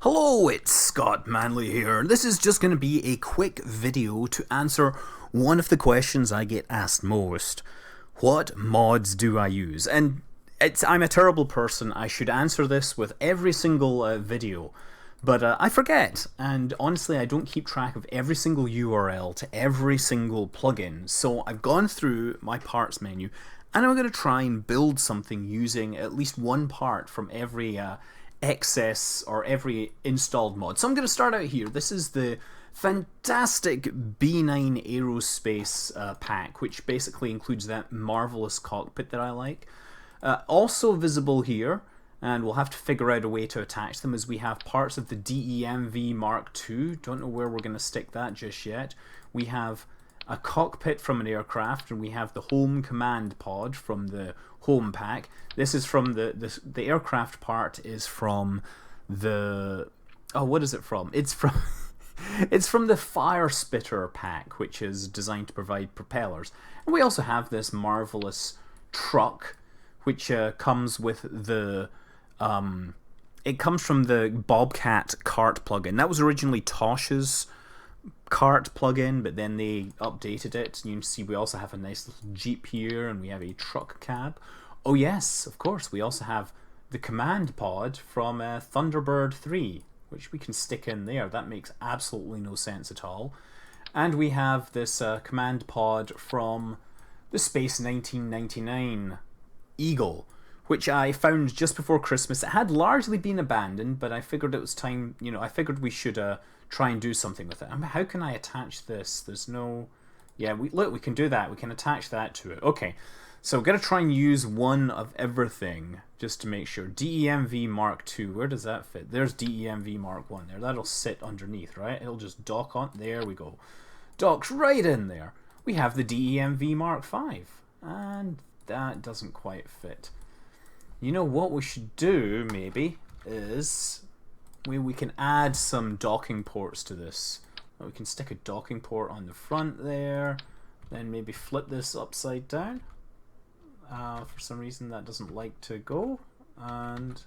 Hello, it's Scott Manley here. This is just going to be a quick video to answer one of the questions I get asked most. What mods do I use? And I'm a terrible person. I should answer this with every single video, but I forget. And honestly, I don't keep track of every single URL to every single plugin. So I've gone through my parts menu, and I'm going to try and build something using at least one part from every excess or every installed mod. So I'm going to start out here. This is the fantastic B9 Aerospace pack, which basically includes that marvelous cockpit that I like. Also visible here, and we'll have to figure out a way to attach them, as we have parts of the DEMV Mk2. Don't know where we're going to stick that just yet. We have a cockpit from an aircraft, and we have the H.O.M.E command pod from the H.O.M.E pack. This is from the aircraft part is from the what is it from? It's from it's from the Firespitter pack, which is designed to provide propellers. And we also have this marvelous truck, which comes with the it comes from the Bobcat cart plugin. That was originally Tosh's cart plugin, but then they updated it. You can see we also have a nice little Jeep here, and we have a truck cab. Oh yes, of course, we also have the command pod from Thunderbird 3, which we can stick in there. That makes absolutely no sense at all. And we have this command pod from the Space 1999 Eagle, which I found just before Christmas. It had largely been abandoned, but I figured it was time, I figured we should try and do something with it. How can I attach this? There's no... Yeah, we can do that. We can attach that to it. Okay, so we're going to try and use one of everything just to make sure. DEMV Mk2, where does that fit? There's DEMV Mk1 there. That'll sit underneath, right? It'll just dock on. There we go. Docks right in there. We have the DEMV Mk5, and that doesn't quite fit. You know what we should do, maybe, is we can add some docking ports to this. We can stick a docking port on the front there, then maybe flip this upside down. For some reason that doesn't like to go, and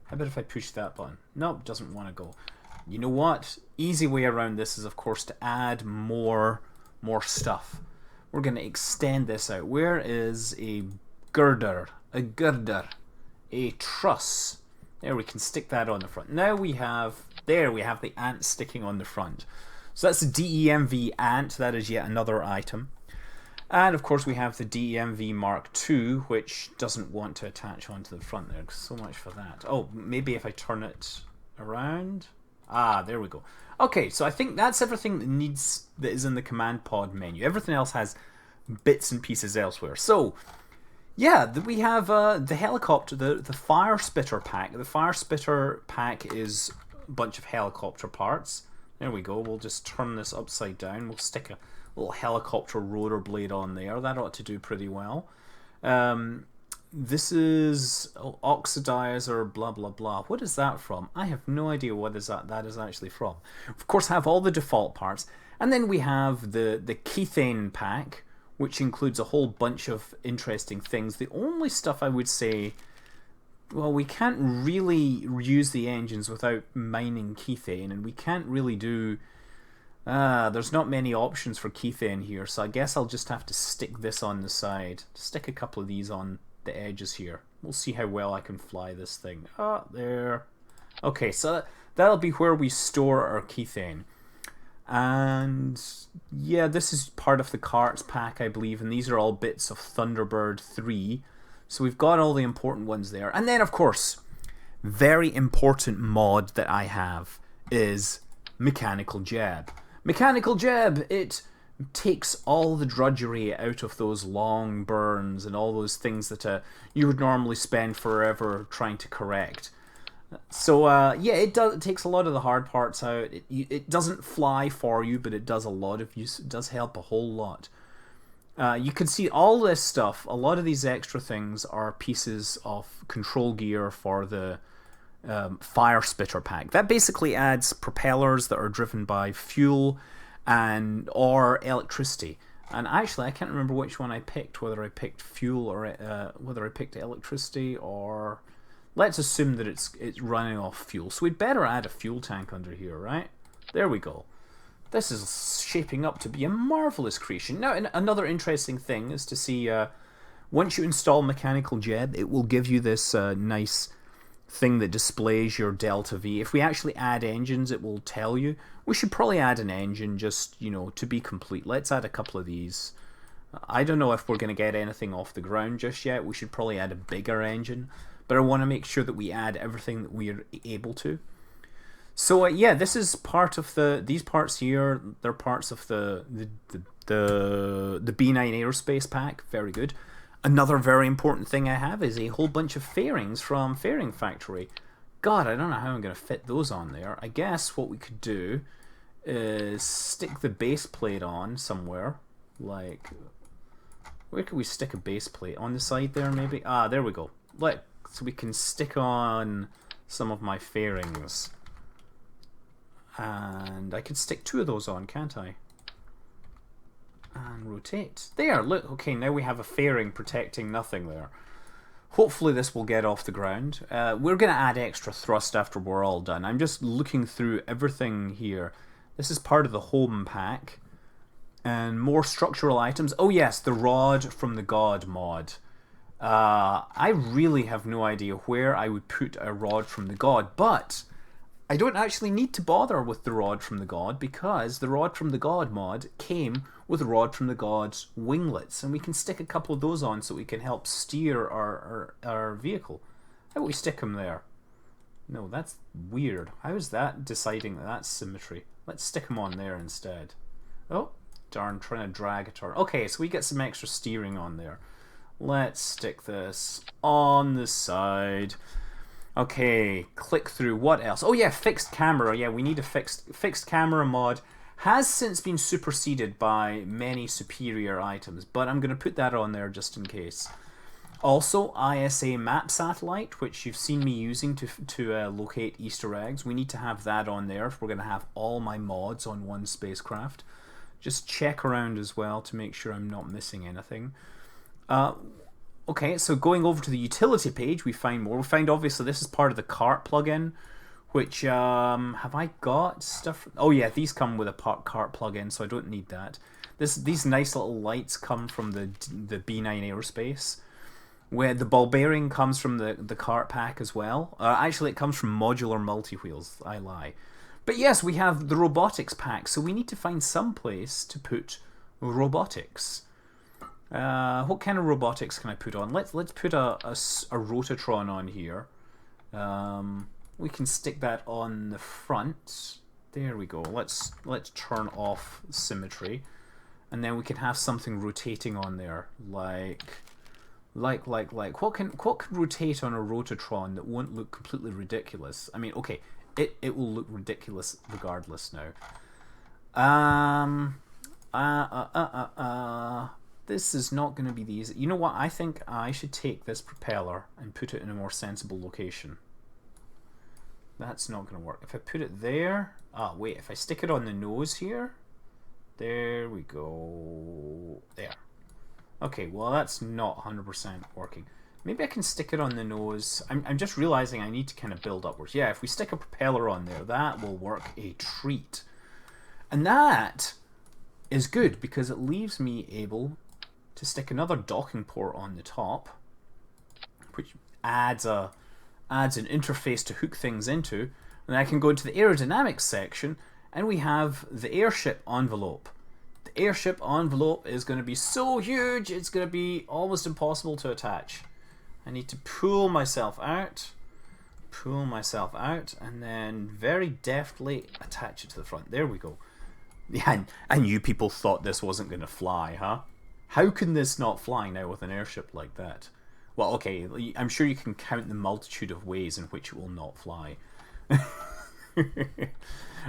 how about if I push that button? Nope, doesn't want to go. You know what? Easy way around this is, of course, to add more stuff. We're going to extend this out. Where is a girder? A truss. There, we can stick that on the front. Now we have the ant sticking on the front. So that's the DEMV ant. That is yet another item. And of course we have the DEMV Mk2, which doesn't want to attach onto the front there. So much for that. Oh, maybe if I turn it around. Ah, there we go. Okay, so I think that's everything that is in the command pod menu. Everything else has bits and pieces elsewhere. So yeah, we have the helicopter, the Firespitter pack. The Firespitter pack is a bunch of helicopter parts. There we go. We'll just turn this upside down. We'll stick a little helicopter rotor blade on there. That ought to do pretty well. This is oxidizer, blah, blah, blah. What is that from? I have no idea what that is actually from. Of course, have all the default parts. And then we have the Kethane pack, which includes a whole bunch of interesting things. The only stuff I would say, well, we can't really use the engines without mining Kethane, and we can't really do... there's not many options for Kethane here, so I guess I'll just have to stick this on the side. Stick a couple of these on the edges here. We'll see how well I can fly this thing. There. Okay, so that'll be where we store our Kethane. And yeah, this is part of the carts pack, I believe, and these are all bits of Thunderbird 3. So we've got all the important ones there. And then, of course, very important mod that I have is Mechanical Jab. Mechanical Jab, it takes all the drudgery out of those long burns and all those things that you would normally spend forever trying to correct. So yeah, it takes a lot of the hard parts out. It doesn't fly for you, but it does a lot of use. It does help a whole lot. You can see all this stuff. A lot of these extra things are pieces of control gear for the Firespitter pack. That basically adds propellers that are driven by fuel or electricity. And actually, I can't remember which one I picked. Whether I picked fuel or whether I picked electricity or Let's assume that it's running off fuel. So we'd better add a fuel tank under here, right? There we go. This is shaping up to be a marvelous creation. Now, another interesting thing is to see, once you install Mechanical Jeb, it will give you this nice thing that displays your delta V. If we actually add engines, it will tell you. We should probably add an engine just, you know, to be complete. Let's add a couple of these. I don't know if we're going to get anything off the ground just yet. We should probably add a bigger engine. But I want to make sure that we add everything that we are able to. So yeah, this is part of these parts here. They're parts of the B9 Aerospace pack. Very good. Another very important thing I have is a whole bunch of fairings from Fairing Factory. God, I don't know how I'm going to fit those on there. I guess what we could do is stick the base plate on somewhere. Like, where could we stick a base plate? On the side there, maybe? Ah, there we go. So we can stick on some of my fairings. And I could stick 2 of those on, can't I? And rotate. There, look. Okay, now we have a fairing protecting nothing there. Hopefully this will get off the ground. We're going to add extra thrust after we're all done. I'm just looking through everything here. This is part of the H.O.M.E pack. And more structural items. Oh yes, the rod from the God mod. I really have no idea where I would put a rod from the God, but I don't actually need to bother with the rod from the God because the rod from the God mod came with a rod from the God's winglets, and we can stick a couple of those on so we can help steer our vehicle. How about we stick them there? No, that's weird. How is that deciding that that's symmetry? Let's stick them on there instead. Oh, darn, trying to drag it around. Okay, so we get some extra steering on there. Let's stick this on the side. Okay, click through. What else? Oh yeah, fixed camera. Yeah, we need a fixed camera mod. Has since been superseded by many superior items, but I'm going to put that on there just in case. Also, ISA map satellite, which you've seen me using to locate Easter eggs. We need to have that on there if we're going to have all my mods on one spacecraft. Just check around as well to make sure I'm not missing anything. Okay, so going over to the utility page, we find more. We find obviously this is part of the cart plugin, which have I got stuff? Oh yeah, these come with a cart plugin, so I don't need that. These nice little lights come from the B9 Aerospace, where the ball bearing comes from the cart pack as well. Actually, it comes from Modular Multiwheels. I lie. But yes, we have the Robotics pack, so we need to find some place to put Robotics. What kind of robotics can I put on? Let's put a Rotatron on here. We can stick that on the front. There we go. Let's turn off symmetry, and then we can have something rotating on there, like what can rotate on a Rotatron that won't look completely ridiculous? I mean, okay, it will look ridiculous regardless now. This is not going to be the easy. You know what? I think I should take this propeller and put it in a more sensible location. That's not going to work. If I put it there... Ah, wait. If I stick it on the nose here... There we go. There. Okay, well that's not 100% working. Maybe I can stick it on the nose. I'm just realizing I need to kind of build upwards. Yeah, if we stick a propeller on there, that will work a treat. And that is good because it leaves me able to stick another docking port on the top, which adds an interface to hook things into, and I can go into the aerodynamics section, and we have the airship envelope. The airship envelope is going to be so huge, it's going to be almost impossible to attach. I need to pull myself out, and then very deftly attach it to the front. There we go. Yeah, and you people thought this wasn't going to fly, huh? How can this not fly now with an airship like that? Well, okay, I'm sure you can count the multitude of ways in which it will not fly.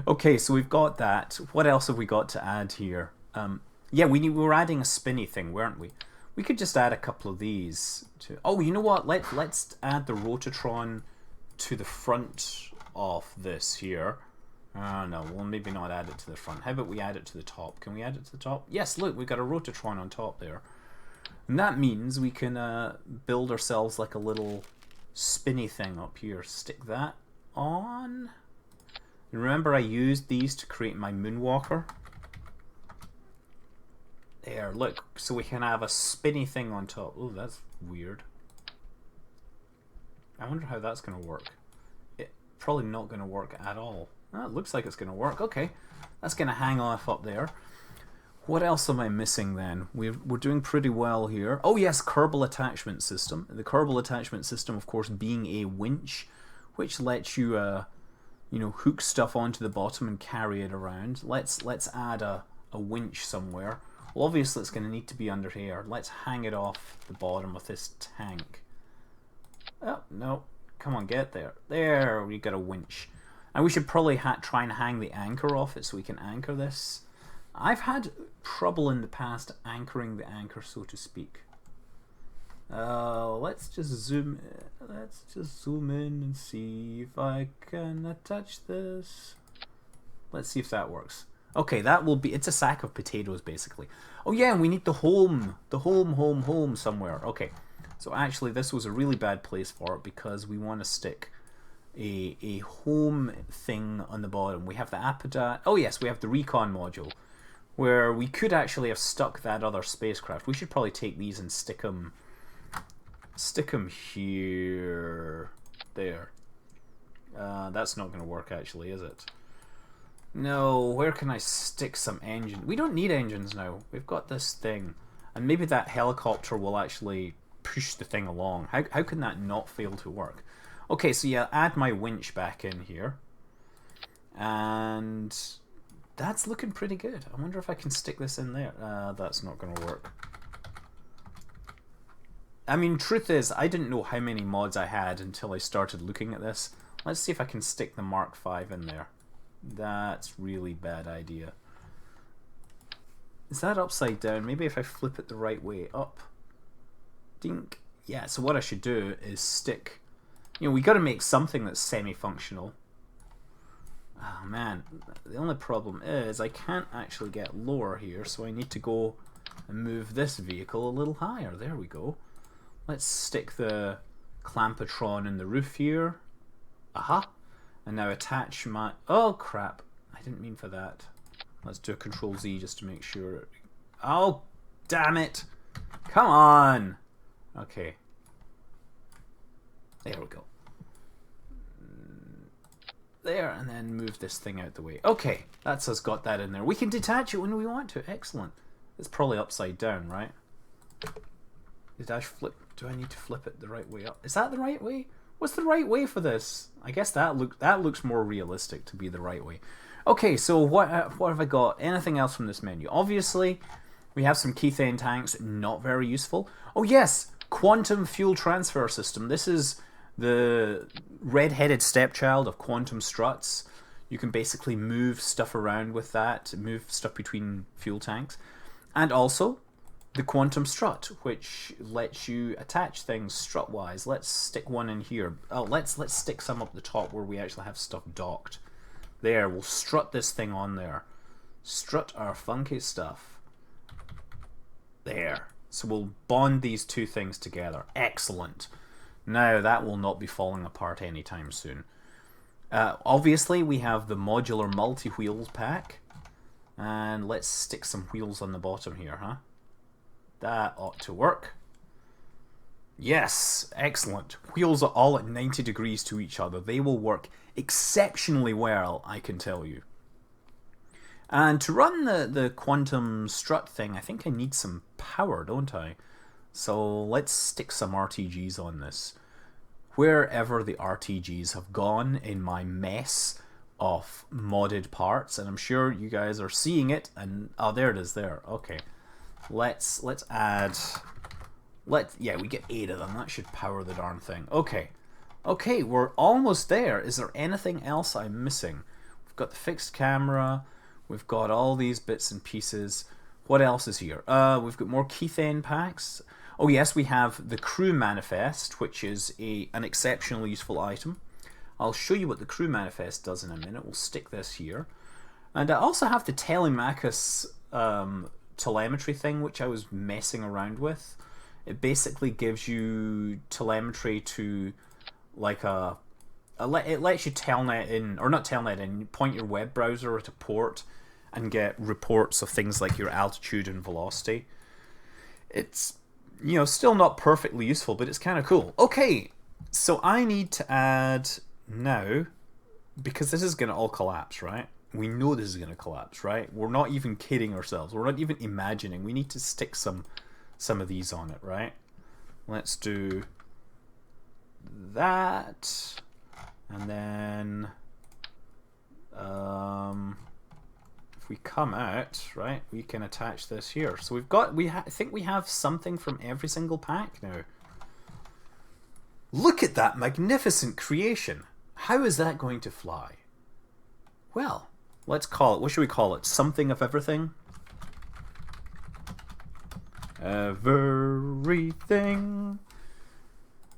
Okay, so we've got that. What else have we got to add here? Yeah, we were adding a spinny thing, weren't we? We could just add a couple of these to... Oh, you know what? Let's add the Rotatron to the front of this here. No, we'll maybe not add it to the front. How about we add it to the top? Can we add it to the top? Yes, look, we've got a Rotatron on top there. And that means we can build ourselves like a little spinny thing up here. Stick that on. Remember I used these to create my moonwalker? There, look, so we can have a spinny thing on top. Oh, that's weird. I wonder how that's going to work. It's probably not going to work at all. Oh, it looks like it's going to work. Okay, that's going to hang off up there. What else am I missing then? We're doing pretty well here. Oh yes, Kerbal attachment system. The Kerbal attachment system, of course, being a winch, which lets you, you know, hook stuff onto the bottom and carry it around. Let's add a winch somewhere. Well, obviously it's going to need to be under here. Let's hang it off the bottom of this tank. Oh, no. Come on, get there. There, we got a winch. And we should probably try and hang the anchor off it so we can anchor this. I've had trouble in the past anchoring the anchor, so to speak. Let's just zoom in and see if I can attach this. Let's see if that works. Okay, that will be, it's a sack of potatoes basically. Oh yeah, and we need the home somewhere. Okay, so actually this was a really bad place for it because we want to stick a home thing on the bottom. We have the apodat. Oh yes, we have the recon module where we could actually have stuck that other spacecraft. We should probably take these and stick them here. There. That's not going to work actually, is it? No, where can I stick some engine? We don't need engines now. We've got this thing. And maybe that helicopter will actually push the thing along. How can that not fail to work? Okay, so yeah, add my winch back in here. And that's looking pretty good. I wonder if I can stick this in there. That's not going to work. I mean, truth is, I didn't know how many mods I had until I started looking at this. Let's see if I can stick the Mk5 in there. That's really bad idea. Is that upside down? Maybe if I flip it the right way up. Dink. Yeah, so what I should do is stick... You know, we got to make something that's semi-functional. Oh man, the only problem is I can't actually get lower here, so I need to go and move this vehicle a little higher. There we go. Let's stick the clampetron in the roof here. Aha! And now attach my... Oh crap, I didn't mean for that. Let's do a Control Z just to make sure. Oh, damn it! Come on! Okay. There we go. There, and then move this thing out the way. Okay, that's us got that in there. We can detach it when we want to. Excellent. It's probably upside down, right? Did I flip? Do I need to flip it the right way up? Is that the right way? What's the right way for this? I guess that looks more realistic to be the right way. Okay, so what have I got? Anything else from this menu? Obviously, we have some Kethane tanks, not very useful. Oh yes, quantum fuel transfer system. This is the red-headed stepchild of quantum struts. You can basically move stuff around with that, move stuff between fuel tanks. And also, the quantum strut, which lets you attach things strut-wise. Let's stick one in here. Oh, let's stick some up the top where we actually have stuff docked. There, we'll strut this thing on there. Strut our funky stuff. There. So we'll bond these two things together. Excellent. Now that will not be falling apart anytime soon. Obviously, we have the Modular Multi-Wheels pack. And let's stick some wheels on the bottom here, huh? That ought to work. Yes, excellent. Wheels are all at 90 degrees to each other. They will work exceptionally well, I can tell you. And to run the quantum strut thing, I think I need some power, don't I? So let's stick some RTGs on this. Wherever the RTGs have gone in my mess of modded parts, and I'm sure you guys are seeing it, and oh, there it is there. Okay. Let's add... Yeah, we get 8 of them. That should power the darn thing. Okay. Okay, we're almost there. Is there anything else I'm missing? We've got the fixed camera. We've got all these bits and pieces. What else is here? We've got more Kethane packs. Oh yes, we have the crew manifest, which is an exceptionally useful item. I'll show you what the crew manifest does in a minute. We'll stick this here. And I also have the Telemachus telemetry thing, which I was messing around with. It basically gives you telemetry to like it lets you telnet in, or not telnet in, point your web browser at a port and get reports of things like your altitude and velocity. It's, you know, still not perfectly useful, but it's kind of cool. Okay, so I need to add now, because this is going to all collapse, right? We know this is going to collapse, right? We're not even kidding ourselves. We're not even imagining. We need to stick some of these on it, right? Let's do that, and then if we come out, right, we can attach this here. So we've got, I think we have something from every single pack now. Look at that magnificent creation. How is that going to fly? Well, let's call it, what should we call it? Something of everything? Everything.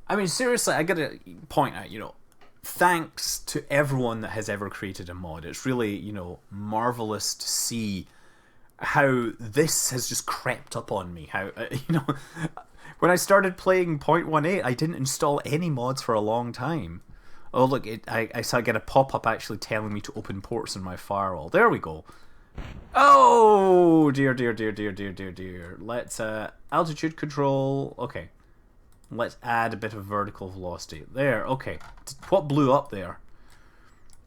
I mean, seriously, I gotta point out, you know, thanks to everyone that has ever created a mod. It's really, you know, marvelous to see how this has just crept up on me. How, you know, when I started playing 0.18, I didn't install any mods for a long time. Oh, look, I saw I get a pop-up actually telling me to open ports in my firewall. There we go. Oh, dear, dear, dear, dear, dear, dear, dear. Let's, altitude control. Okay. Let's add a bit of vertical velocity. There, okay. What blew up there?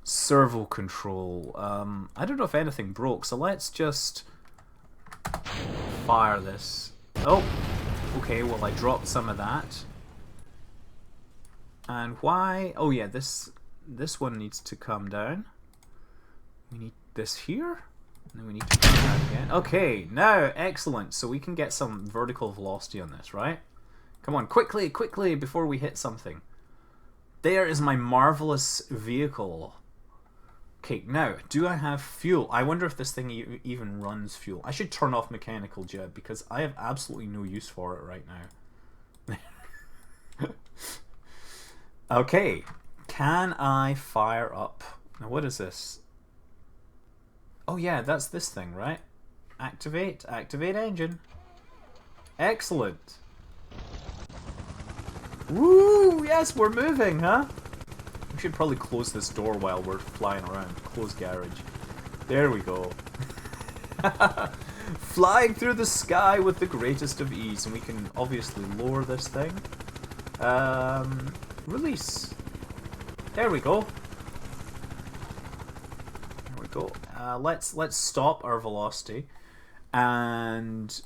Servo control. I don't know if anything broke, so let's just fire this. Oh, okay, well I dropped some of that. And why? Oh yeah, this one needs to come down. We need this here. And then we need to come down again. Okay, now, excellent. So we can get some vertical velocity on this, right? Come on, quickly, quickly, before we hit something. There is my marvelous vehicle. Okay, now, do I have fuel? I wonder if this thing even runs fuel. I should turn off mechanical jet because I have absolutely no use for it right now. Okay, can I fire up? Now, what is this? Oh yeah, that's this thing, right? Activate engine. Excellent. Woo! Yes, we're moving, huh? We should probably close this door while we're flying around. Close garage. There we go. Flying through the sky with the greatest of ease, and we can obviously lower this thing. Release. There we go. There we go. Let's stop our velocity and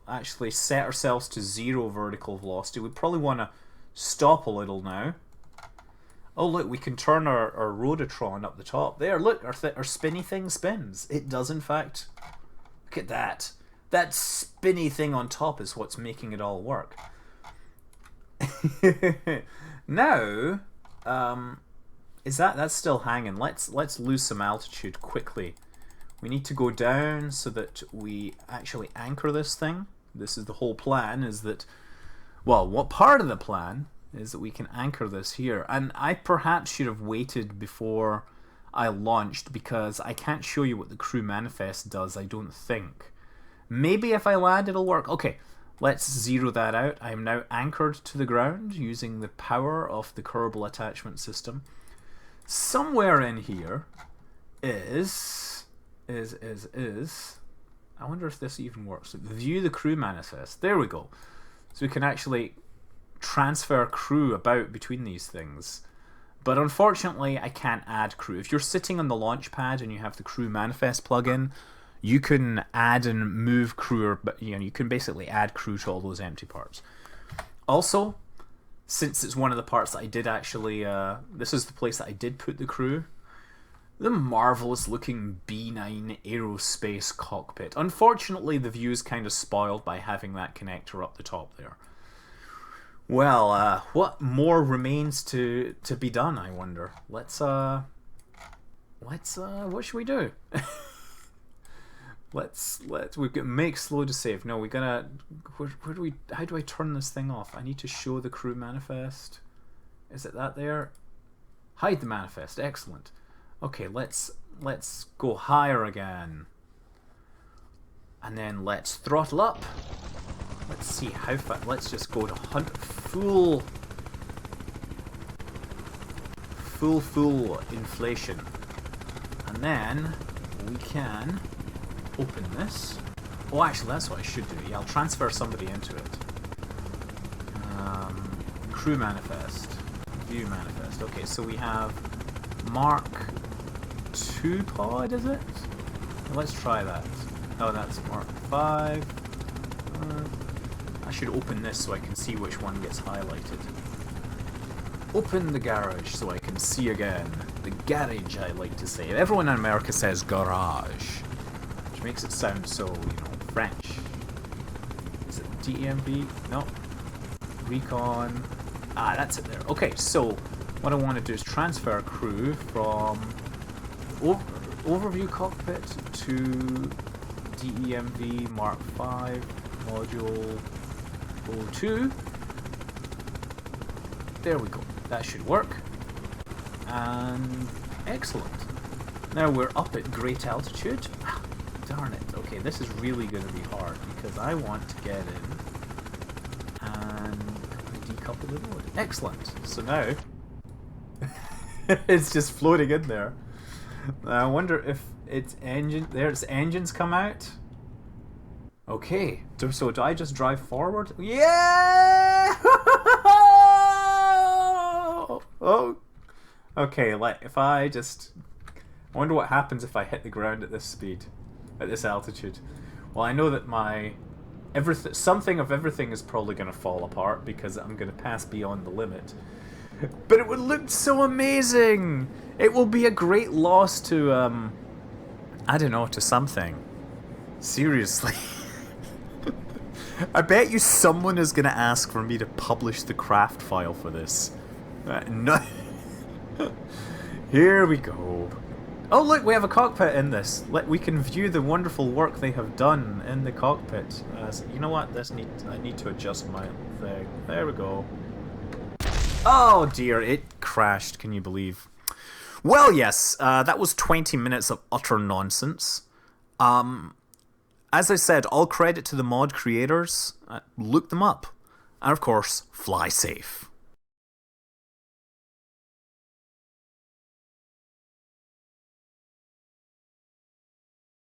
actually set ourselves to 0 vertical velocity. We probably want to stop a little now. Oh look, we can turn our Rototron up the top. There, look, our spinny thing spins. It does in fact. Look at that. That spinny thing on top is what's making it all work. Now, that's still hanging. Let's lose some altitude quickly. We need to go down so that we actually anchor this thing. This is the whole plan, is that, well, what part of the plan is that we can anchor this here. And I perhaps should have waited before I launched because I can't show you what the crew manifest does, I don't think. Maybe if I land it'll work. Okay, let's zero that out. I am now anchored to the ground using the power of the Kerbal attachment system. Somewhere in here is I wonder if this even works. View the crew manifest. There we go. So we can actually transfer crew about between these things. But unfortunately, I can't add crew. If you're sitting on the launch pad and you have the crew manifest plugin, you can add and move crew, or you can basically add crew to all those empty parts. Also, since it's one of the parts that I did actually, this is the place that I did put the crew. The marvelous looking B9 Aerospace cockpit. Unfortunately, the view is kind of spoiled by having that connector up the top there. Well, what more remains to be done, I wonder? Let's what should we do? We've got make slow to save. No, we gotta, how do I turn this thing off? I need to show the crew manifest. Is it that there? Hide the manifest, excellent. Okay, let's go higher again. And then let's throttle up. Let's see how far. Let's just go to full. full inflation. And then we can open this. Oh, actually, that's what I should do. Yeah, I'll transfer somebody into it. Crew manifest. View manifest. Okay, so we have Mark 2 pod, is it? Let's try that. Oh, that's Mark 5. I should open this so I can see which one gets highlighted. Open the garage so I can see again. The garage, I like to say. Everyone in America says garage, which makes it sound so, French. Is it DEMV? No. Recon. Ah, that's it there. Okay, so what I want to do is transfer crew from overview cockpit to DEMV Mk5 module 02. There we go. That should work. And excellent. Now we're up at great altitude. Ah, darn it. Okay, this is really going to be hard because I want to get in and decouple the mode. Excellent. So now it's just floating in there. I wonder if its engine. There's engines come out. Okay. So do I just drive forward? Yeah. Oh. Okay. Like if I just. I wonder what happens if I hit the ground at this speed, at this altitude. Well, I know that my something of everything is probably going to fall apart because I'm going to pass beyond the limit. But it would look so amazing. It will be a great loss to I don't know, to something. Seriously. I bet you someone is going to ask for me to publish the craft file for this. No. Here we go. Oh look, we have a cockpit in this. We can view the wonderful work they have done in the cockpit. You know what? I need to adjust my thing. There we go. Oh dear, it crashed. Can you believe? Well, yes, that was 20 minutes of utter nonsense. As I said, all credit to the mod creators. Look them up. And of course, fly safe.